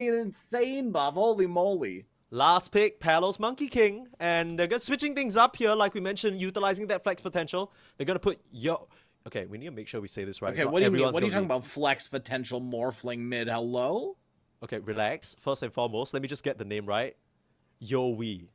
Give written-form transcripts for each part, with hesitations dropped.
An insane buff, holy moly. Last pick, Palos Monkey King, and they're gonna switching things up here, like we mentioned, utilizing that flex potential. They're gonna put Okay, we need to make sure we say this right. Okay, what do you mean? What are you talking about? Flex potential morphling mid? Hello? Okay, relax. First and foremost, let me just get the name right. Yo-Wee.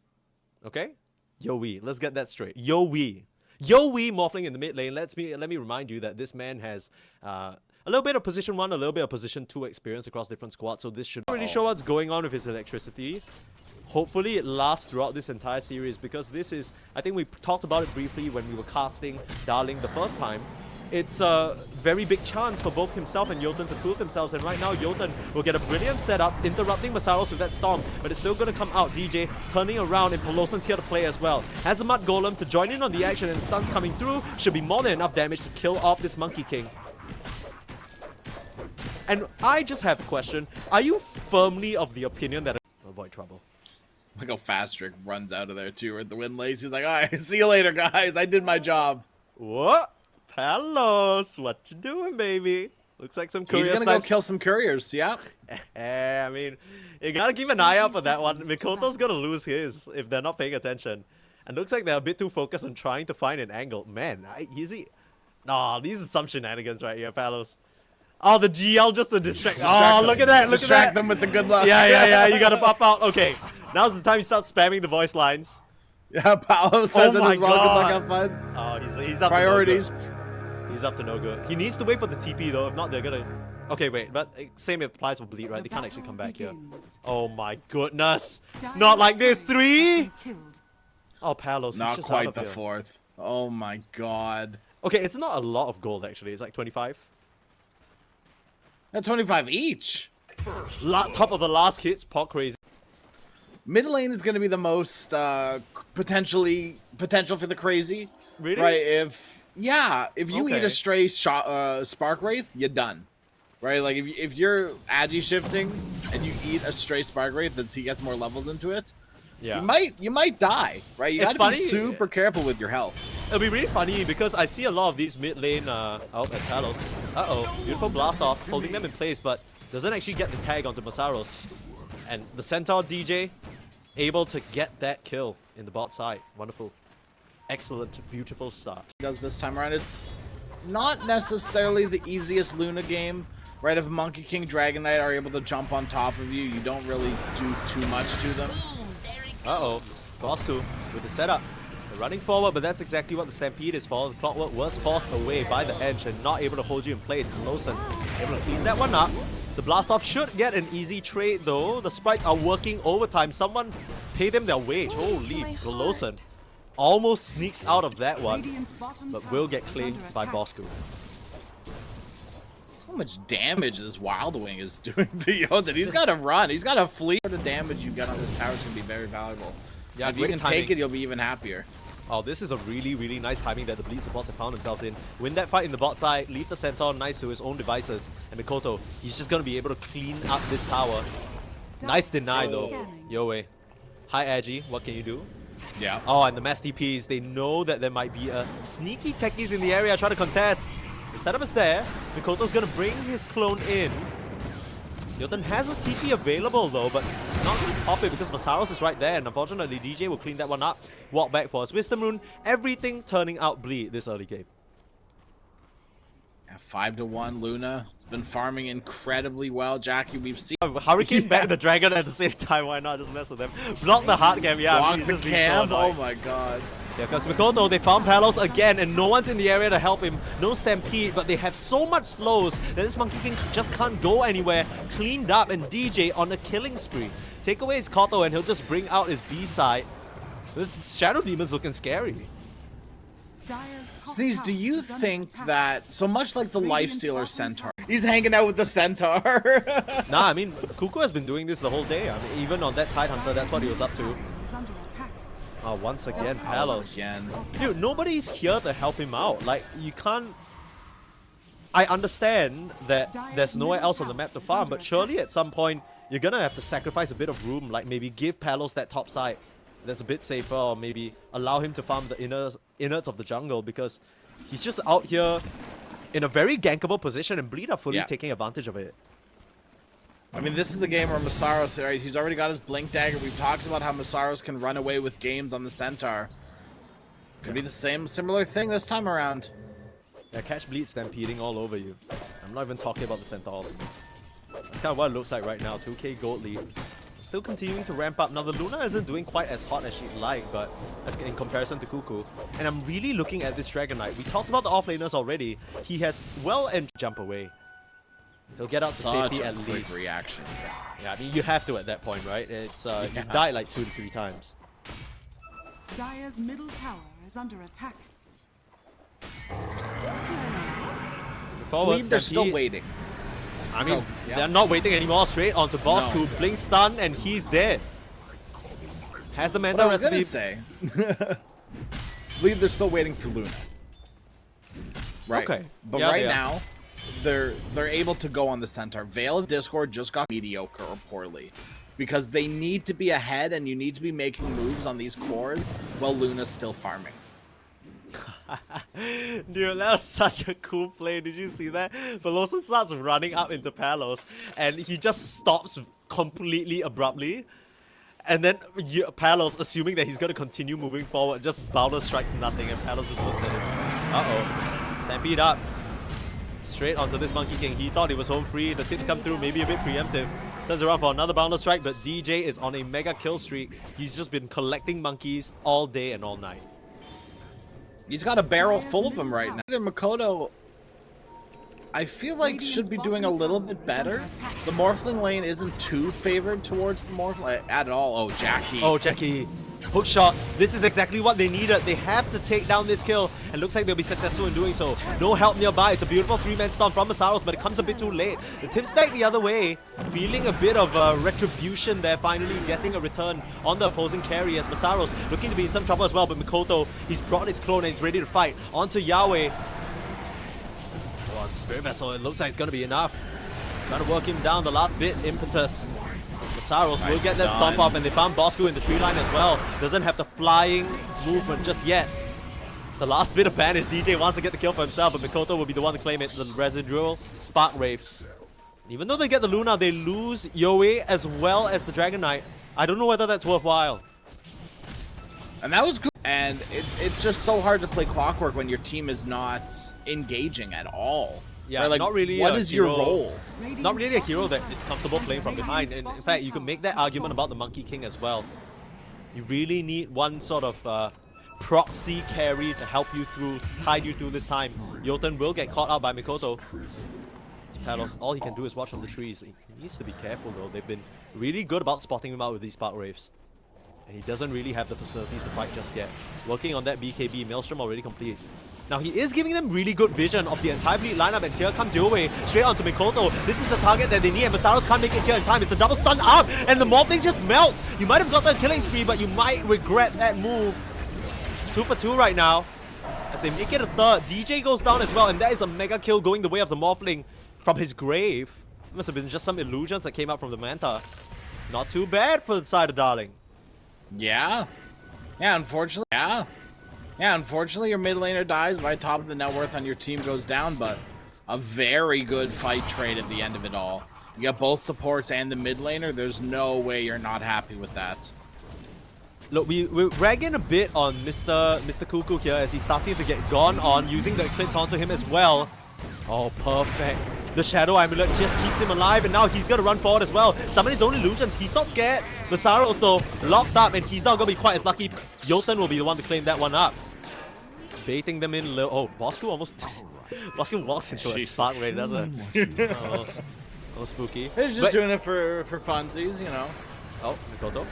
Okay? Yo-Wee. Let's get that straight. Yo-Wee. Yo-Wee morphling in the mid lane. Let me remind you that this man has a little bit of position 1, a little bit of position 2 experience across different squads, so this should really show what's going on with his electricity. Hopefully it lasts throughout this entire series, because this is, I think we talked about it briefly when we were casting Darleng the first time. It's a very big chance for both himself and Jotun to prove themselves, and right now Jotun will get a brilliant setup, interrupting Masaros with that storm, but it's still going to come out. DJ turning around, and Polosan's here to play as well. Has the Mud Golem to join in on the action, and stuns coming through should be more than enough damage to kill off this Monkey King. And I just have a question. Are you firmly of the opinion that avoid trouble? Look how fast Strick runs out of there too at the win lace. He's like, alright, see you later, guys. I did my job. What? Palos, what you doing, baby? Looks like some couriers. He's gonna go kill some couriers, yeah. I mean, you gotta keep an eye out for that one. Mikoto's gonna lose his if they're not paying attention. And looks like they're a bit too focused on trying to find an angle. Man, Nah, these are some shenanigans right here, Palos. Oh, the GL just to distract. Oh, look at that, Distract them with the good luck. Yeah, you gotta pop out. Okay, now's the time you start spamming the voice lines. Yeah, Paolo says it as well. Good luck, have fun. Oh, he's up Priorities. To no good. He's up to no good. He needs to wait for the TP though, if not they're gonna... Okay, wait, but same applies for Bleed, right? They can't actually come back here. Oh my goodness. Not like this, 3? Oh, Palos, not quite the 4th. Oh my god. Okay, it's not a lot of gold actually. It's like 25. That's 25 each. Top of the last hits, pot crazy. Mid lane is going to be the most potential for the crazy. Really? Right? If you eat a stray Spark Wraith, you're done. Right? Like if you're agi shifting and you eat a stray Spark Wraith as he gets more levels into it, you might die. Right? You got to be super careful with your health. It'll be really funny because I see a lot of these mid lane out at Palos. Beautiful blast off, holding them in place, but doesn't actually get the tag onto Masaros. And the Centaur DJ able to get that kill in the bot side. Wonderful. Excellent, beautiful start. Does this time around. It's not necessarily the easiest Luna game, right? If Monkey King, Dragon Knight are able to jump on top of you, you don't really do too much to them. Bosco with the setup. They're running forward, but that's exactly what the Stampede is for. The Clockwork was forced away by the edge and not able to hold you in place. Lawson able to clean that one up. The blast off should get an easy trade though. The sprites are working overtime. Someone pay them their wage. Holy, Lawson almost sneaks out of that one, but will get claimed by Bosco. How much damage this Wild Wing is doing to Jotun. He's got to run. He's got to flee. The damage you get on this tower is going to be very valuable. Yeah, if you can take it, you'll be even happier. Oh, this is a really, really nice timing that the Bleed supports have found themselves in. Win that fight in the bot side, leave the Centaur nice to his own devices. And Mikoto, he's just going to be able to clean up this tower. Nice deny though. Yoe. Hi Agi, what can you do? Yeah. Oh, and the mass DPs, they know that there might be a sneaky techies in the area trying to contest. The setup is there. Mikoto's going to bring his clone in. Jotun has a TP available though, but not going to pop it because Masaros is right there, and unfortunately DJ will clean that one up. Walk back for his Wisdom Rune. Everything turning out bleed this early game. Yeah, 5-1 Luna. Been farming incredibly well. Jackie, we've seen... Hurricane back the dragon at the same time, why not just mess with them? Block the hard game, yeah. Block the camp, oh my god. Yeah, because Mikoto, they found Palos again, and no one's in the area to help him. No Stampede, but they have so much slows that this Monkey King just can't go anywhere. Cleaned up, and DJ on a killing spree. Take away his Koto, and he'll just bring out his B side. This Shadow Demon's looking scary. Sneeze, do you think that, so much like the Lifestealer Centaur, he's hanging out with the Centaur? Nah, I mean, Kuku has been doing this the whole day. I mean, even on that Tidehunter, that's what he was up to. Oh, once again, Palos. Dude, nobody's here to help him out. Like, you can't... I understand that there's nowhere else on the map to farm, but surely at some point, you're gonna have to sacrifice a bit of room, like maybe give Palos that top side that's a bit safer, or maybe allow him to farm the innards of the jungle, because he's just out here in a very gankable position, and Bleed are fully taking advantage of it. I mean, this is a game where Masaros, right? He's already got his Blink Dagger. We've talked about how Masaros can run away with games on the Centaur. Could be the similar thing this time around. Yeah, catch bleed stampeding all over you. I'm not even talking about the Centaur. That's kind of what it looks like right now. 2k gold lead. Still continuing to ramp up. Now the Luna isn't doing quite as hot as she'd like, but as in comparison to Cuckoo. And I'm really looking at this Dragon Knight. We talked about the offlaners already. He has well and jump away. He'll get out to safety at least. Reaction. Yeah, I mean you have to at that point, right? It's you died like 2 to 3 times. Dire's middle tower is under attack. Forward, they're still waiting. I mean, they're not waiting anymore. Straight onto Boss who blink stun and he's dead. Has the Manta recipe. I was gonna say. Believe they're still waiting for Luna. Right. Okay. But right now, they're able to go on the Centaur. Veil of Discord just got mediocre or poorly. Because they need to be ahead and you need to be making moves on these cores while Luna's still farming. Dude, that was such a cool play. Did you see that? Velosa starts running up into Palos and he just stops completely abruptly. And then Palos, assuming that he's going to continue moving forward, just Boulder strikes nothing and Palos just looks at him. Uh-oh. Stampede up. Straight onto this Monkey King. He thought he was home free. The tips come through, maybe a bit preemptive. Turns around for another Boundless Strike, but DJ is on a mega kill streak. He's just been collecting monkeys all day and all night. He's got a barrel full of them right now. Either Makoto, I feel like, should be doing a little bit better. The Morphling lane isn't too favored towards the Morphling at all. Oh, Jackie. Oh, Jackie. Hook shot. This is exactly what they needed. They have to take down this kill, and looks like they'll be successful in doing so. No help nearby. It's a beautiful 3-man stun from Masaros, but it comes a bit too late. The tips back the other way, feeling a bit of retribution there, finally getting a return on the opposing carry as Masaros looking to be in some trouble as well, but Mikoto, he's brought his clone and he's ready to fight. Onto Yahweh. Oh, Spirit Vessel, it looks like it's going to be enough. Trying to work him down the last bit, Impetus. Masaros will get that stomp up, and they found Bosco in the tree line as well. Doesn't have the flying movement just yet. The last bit of banish, DJ wants to get the kill for himself, but Mikoto will be the one to claim it. The residual Spark Wraiths. Even though they get the Luna, they lose Yoe as well as the Dragon Knight. I don't know whether that's worthwhile. And that was good. And it's just so hard to play Clockwork when your team is not engaging at all. Yeah, right? Like, not really. What is your role? Not really a hero that is comfortable playing from behind. And in fact, you can make that argument about the Monkey King as well. You really need one sort of proxy carry to help you through, tide you through this time. Jotun will get caught out by Mikoto. Palos, all he can do is watch from the trees. He needs to be careful though. They've been really good about spotting him out with these Spark Wraiths. And he doesn't really have the facilities to fight just yet. Working on that BKB, Maelstrom already complete. Now he is giving them really good vision of the entire bleed lineup, and here comes Yoe straight onto Mikoto. This is the target that they need, and Masaros can't make it here in time. It's a double stun up, and the Morphling just melts. You might have got that killing spree, but you might regret that move. 2 for 2 right now. As they make it a third, DJ goes down as well, and that is a mega kill going the way of the Morphling from his grave. It must have been just some illusions that came out from the Manta. Not too bad for the side of Darling. Yeah. Yeah, unfortunately. Yeah, unfortunately, your mid laner dies by top of the net worth and your team goes down, but a very good fight trade at the end of it all. You got both supports and the mid laner. There's no way you're not happy with that. Look, we're ragging a bit on Mr. Cuckoo here as he's starting to get gone on, using the Eclipse onto him as well. Oh, perfect. The Shadow Amulet just keeps him alive, and now he's going to run forward as well. Summon his own illusions. He's not scared. Masaros, though, locked up, and he's not going to be quite as lucky. Jotun will be the one to claim that one up. Baiting them in. Oh, Bosco almost... Bosco walks into a Spark Raid, doesn't it? Oh, spooky. He's just doing it for funsies, you know. Oh, Mikoto.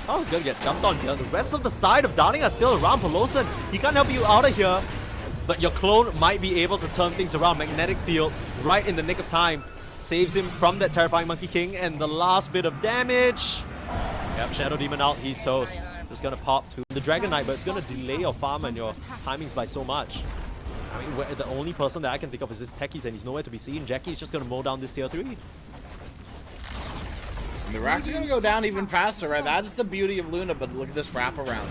Oh, he's going to get jumped on here. The rest of the side of Darling are still around. Pelosin, he can't help you out of here. But your clone might be able to turn things around. Magnetic Field, right in the nick of time, saves him from that terrifying Monkey King. And the last bit of damage. Yep, Shadow Demon out. He's toast. Just gonna pop to the Dragon Knight, but it's gonna delay your farm and your timings by so much. I mean, the only person that I can think of is this Techies, and he's nowhere to be seen. Jackie's just gonna mow down this tier 3. And the Racks are gonna go down even faster, right? That is the beauty of Luna, but look at this wraparound.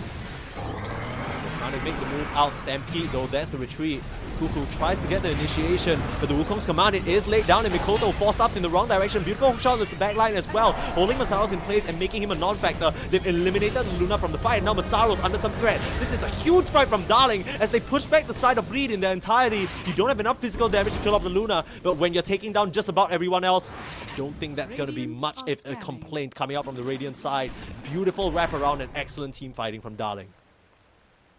Trying to make the move out. Stampede though, there's the retreat. Cuckoo tries to get the initiation, but the Wukong's command, it is laid down, and Mikoto forced up in the wrong direction. Beautiful hook shot on the back line as well, holding Masaros in place and making him a non-factor. They've eliminated Luna from the fight, and now Masaros under some threat. This is a huge fight from Darling as they push back the side of Bleed in their entirety. You don't have enough physical damage to kill off the Luna, but when you're taking down just about everyone else, I don't think that's going to be much if a complaint coming out from the Radiant side. Beautiful wraparound and excellent team fighting from Darling.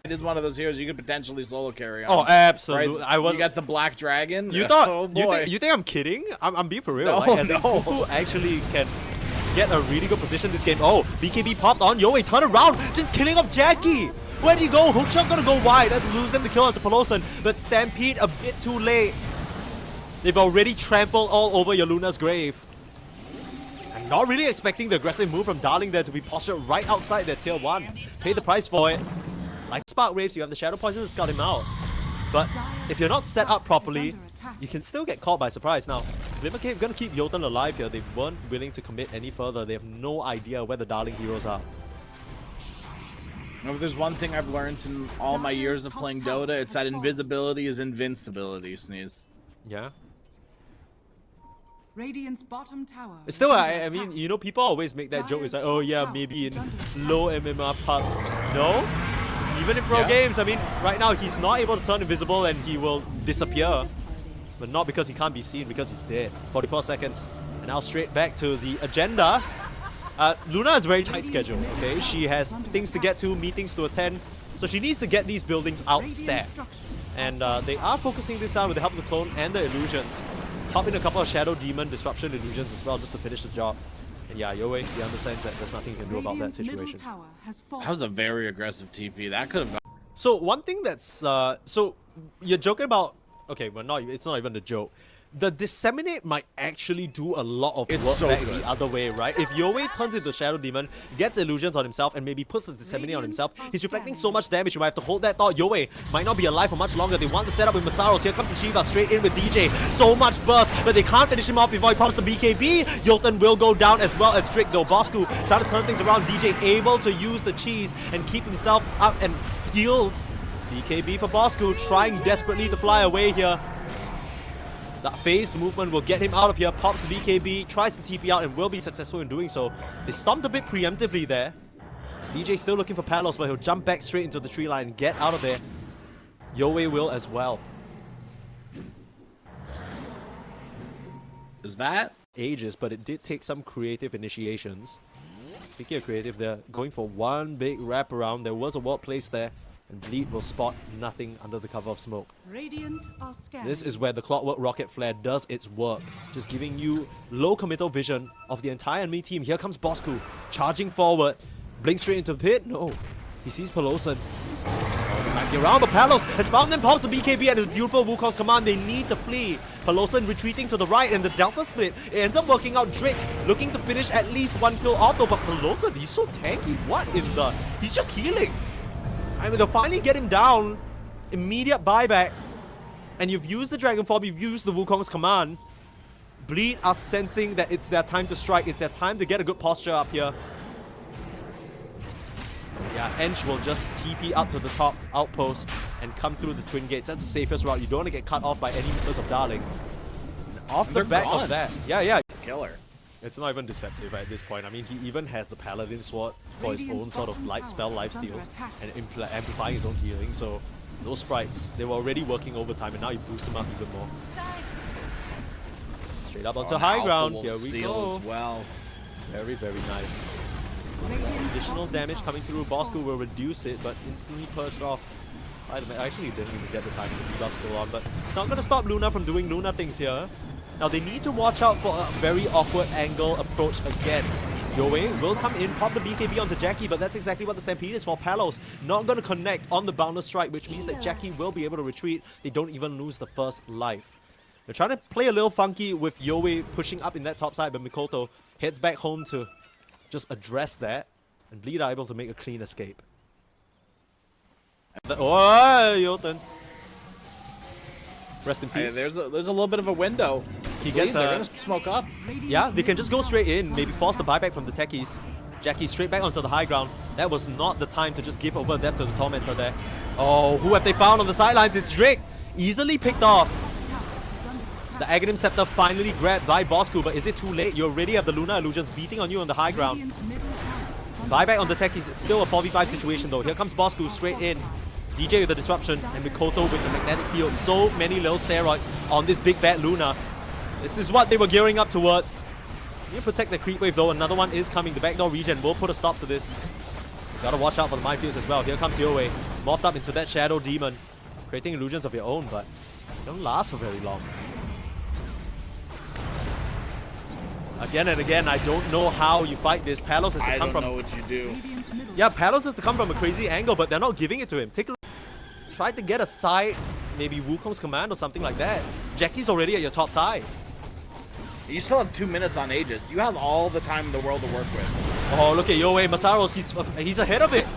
It is one of those heroes you could potentially solo carry on. Oh, absolutely. Right? You got the Black Dragon. You thought? Oh, boy. You think I'm kidding? I'm being for real. No, like, as no. Cuckoo actually can get a really good position this game. Oh, BKB popped on. Yo, turn around. Just killing off Jackie. Where do you go? Hookshot gonna go wide. Let's lose them to kill onto Pelosan. But Stampede a bit too late. They've already trampled all over your Luna's grave. I'm not really expecting the aggressive move from Darling there to be postured right outside their tier 1. Pay the price for it. Like Spark Waves, you have the Shadow Poison to scout him out. But if you're not set up properly, you can still get caught by surprise. Now, Glimmer Cave gonna keep Jotun alive here. They weren't willing to commit any further. They have no idea where the Darling heroes are. If there's one thing I've learned in all my years of playing Dota, it's that invisibility is invincibility, Sneeze. Yeah. Radiant's bottom tower. Still, I mean, you know, people always make that joke. It's like, oh yeah, maybe in low MMR pubs. No? Even in pro games, I mean, right now he's not able to turn invisible and he will disappear. But not because he can't be seen, because he's dead. 44 seconds. And now straight back to the agenda. Luna has a very tight schedule, okay? She has things to get to, meetings to attend. So she needs to get these buildings out stat. And they are focusing this down with the help of the clone and the illusions. Pop in a couple of Shadow Demon Disruption illusions as well, just to finish the job. And yeah, Yoei, he understands that there's nothing he can do about that situation. That was a very aggressive TP. That could have gone. So one thing that's so you're joking about, okay, well, not, it's not even a joke. The Disseminate might actually do a lot of work so back good. the other way, right? If Yoei turns into Shadow Demon, gets illusions on himself, and maybe puts the Disseminate on himself, he's reflecting so much damage, you might have to hold that thought. Yoei might not be alive for much longer. They want to set up with Masaros. Here comes the Shiva straight in with DJ. So much burst, but they can't finish him off before he pops the BKB. Jotun will go down as well as Drake, though. Bosku trying to turn things around. DJ able to use the cheese and keep himself up and healed. BKB for Bosku, trying desperately to fly away here. That phased movement will get him out of here. Pops the BKB, tries to TP out and will be successful in doing so. They stomped a bit preemptively there. DJ still looking for Palos, but he'll jump back straight into the tree line and get out of there. Yoei will as well. Is that? Ages, but it did take some creative initiations. Speaking of creative, they're going for one big wraparound. There was a ward placed there. And Bleed will spot nothing under the cover of smoke. Radiant are scanning. This is where the Clockwork Rocket Flare does its work. Just giving you low committal vision of the entire enemy team. Here comes Bosku, charging forward. Blink straight into the pit. No. He sees Pelosan. Back around, but Palos has found them. Pops the BKB and his beautiful Wukong's command. They need to flee. Pelosan retreating to the right, and the Delta split. It ends up working out. Drake looking to finish at least one kill off though. But Pelosan, he's so tanky. What in the... He's just healing. I mean, they'll finally get him down. Immediate buyback. And you've used the Dragon Form, you've used the Wukong's command. Bleed are sensing that it's their time to strike. It's their time to get a good posture up here. Yeah, Ench will just TP up to the top outpost and come through the Twin Gates. That's the safest route. You don't want to get cut off by any members of Darling. And off the back of that. Yeah. Killer. It's not even deceptive at this point. I mean, he even has the Paladin Sword for his own sort of light spell lifesteal and amplifying his own healing. So those sprites, they were already working overtime, and now you boost them up even more. Straight up onto high ground. Here we go. As well. Very, very nice. Additional damage coming through. Bosku will reduce it, but instantly purged off. I actually didn't even get the time to keep up still on, but it's not going to stop Luna from doing Luna things here. Now they need to watch out for a very awkward angle approach again. Yoei will come in, pop the BKB onto Jackie, but that's exactly what the Stampede is for. Palos not going to connect on the Boundless Strike, which means that Jackie will be able to retreat. They don't even lose the first life. They're trying to play a little funky with Yoei pushing up in that top side, but Mikoto heads back home to just address that, and Bleed are able to make a clean escape. Oh, Jotun. Rest in peace. Hey, there's a little bit of a window. He gets they're gonna smoke up. Yeah, they can just go straight in, maybe force the buyback from the techies. Jackie straight back onto the high ground. That was not the time to just give over death to the Tormentor there. Oh, who have they found on the sidelines? It's Drake. Easily picked off. The Aghanim Scepter finally grabbed by Bosku, but is it too late? You already have the Luna Illusions beating on you on the high ground. Buyback on the tech is still a 4v5 situation though. Here comes Bosku straight in. DJ with the disruption and Mikoto with the magnetic field. So many little steroids on this big bad Luna. This is what they were gearing up towards. You protect the creep wave though. Another one is coming. The backdoor regen will put a stop to this. You gotta watch out for the minefields as well. Here comes Yoei. Morphed up into that Shadow Demon. Creating illusions of your own, but they don't last for very long. Again and again, I don't know how you fight this. Palos has to come from... I don't know what you do. Yeah, Palos has to come from a crazy angle, but they're not giving it to him. Take a look. Try to get a side, maybe Wukong's command or something like that. Jackie's already at your top side. You still have 2 minutes on Aegis. You have all the time in the world to work with. Oh, look at Yoei. Masaros, he's ahead of it.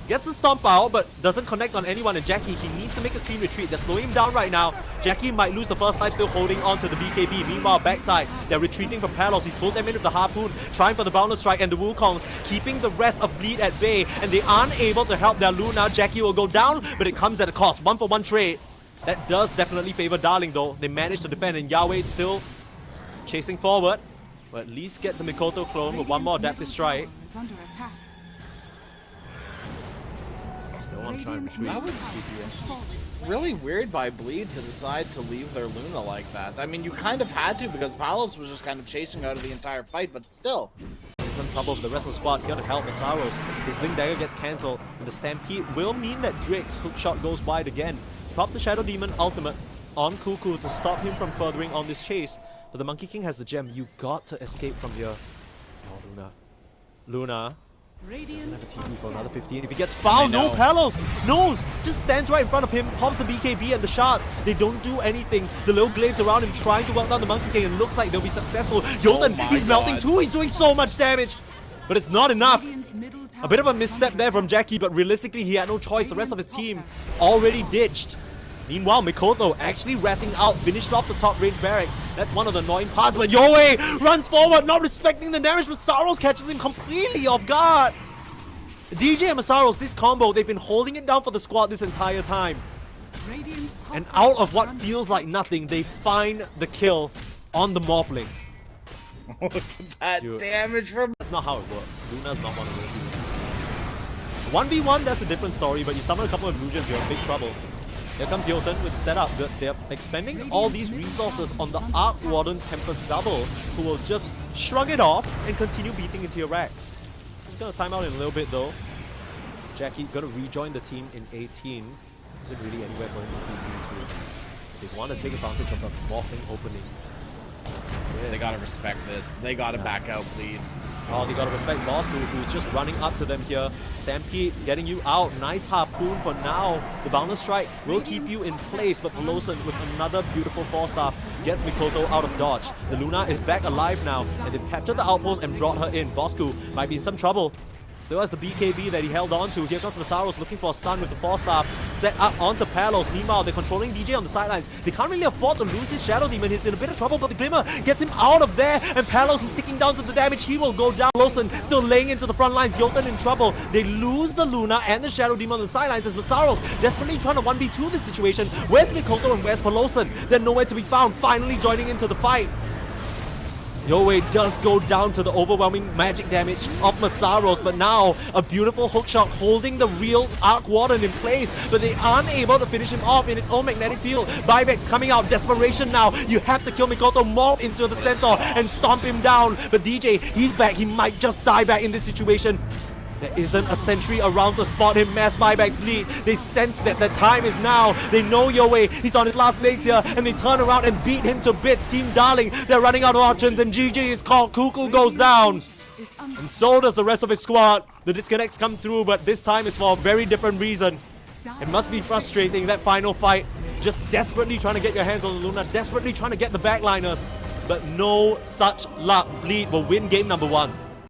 Gets the stomp out, but doesn't connect on anyone. And Jackie, he needs to make a clean retreat. They're slowing him down right now. Jackie might lose the first time, still holding on to the BKB. Meanwhile, backside, they're retreating from Palos. He's pulled them in with the Harpoon, trying for the Boundless Strike, and the Wukongs, keeping the rest of Bleed at bay. And they aren't able to help their Luna. Jackie will go down, but it comes at a cost. 1-for-1 trade. That does definitely favor Darling, though. They managed to defend, and Yahweh still chasing forward. But at least get the Mikoto clone with one more Adaptive Strike. Still on trying to retreat. That was really weird by Bleed to decide to leave their Luna like that. I mean, you kind of had to because Palos was just kind of chasing out of the entire fight, but still. He's in trouble with the rest of the squad. Here to help Masaros. His Blink Dagger gets cancelled, and the Stampede will mean that Drake's hookshot goes wide again. Pop the Shadow Demon ultimate on Cuckoo to stop him from furthering on this chase. But the Monkey King has the gem. You got to escape from here. Oh, Luna doesn't have a TP for another 15. If he gets fouled, no, Palos knows. Just stands right in front of him, pops the BKB and the shards. They don't do anything. The little glaives around him trying to work down the Monkey King, and looks like they'll be successful. Jolton, he's melting too. He's doing so much damage. But it's not enough. A bit of a misstep there from Jackie, but realistically he had no choice. The rest of his team already ditched. Meanwhile, Mikoto actually ratting out, finished off the top range barracks. That's one of the annoying parts, but Yoei runs forward, not respecting the damage. Masaros catches him completely off guard. DJ and Masaros, this combo, they've been holding it down for the squad this entire time. And out of what feels like nothing, they find the kill on the Morphling. Look at that damage from... That's not how it works. Luna's not one of those. 1v1, that's a different story, but you summon a couple of illusions, you're in big trouble. Here comes Jolton with the setup. They're expending all these resources on the Arc Warden Tempest double, who will just shrug it off and continue beating into your racks. He's gonna time out in a little bit though. Jackie gonna rejoin the team in 18. Isn't really anywhere for him to. They want to take advantage of the morphing opening. Yeah. They gotta respect this. They gotta back out Bleed. Oh, they gotta respect Bosku, who's just running up to them here. Stampede getting you out. Nice Harpoon for now. The Boundless Strike will keep you in place, but Peloson with another beautiful 4-star gets Mikoto out of dodge. The Luna is back alive now, and they've captured the outpost and brought her in. Bosku might be in some trouble. Still has the BKB that he held on to. Here comes Masaros looking for a stun with the 4-star. Set up onto Palos. Meanwhile, they're controlling DJ on the sidelines. They can't really afford to lose this Shadow Demon. He's in a bit of trouble, but the Glimmer gets him out of there. And Palos is ticking down to the damage. He will go down. Lawson still laying into the front lines. Jolton in trouble. They lose the Luna and the Shadow Demon on the sidelines as Masaros desperately trying to 1v2 this situation. Where's Mikoto and where's Peloson? They're nowhere to be found. Finally joining into the fight. Yoei does go down to the overwhelming magic damage of Masaros, but now a beautiful hookshot holding the real Arc Warden in place, but they aren't able to finish him off in his own magnetic field. Buyback's coming out, desperation now. You have to kill Mikoto, morph into the centaur and stomp him down. But DJ, he's back. He might just die back in this situation. There isn't a sentry around to spot him. Mass Buybacks Bleed. They sense that the time is now. They know Yoei. He's on his last legs here. And they turn around and beat him to bits. Team Darling, they're running out of options. And GG is called. Cuckoo goes down. And so does the rest of his squad. The disconnects come through, but this time it's for a very different reason. It must be frustrating, that final fight. Just desperately trying to get your hands on the Luna. Desperately trying to get the backliners. But no such luck. Bleed will win game number 1.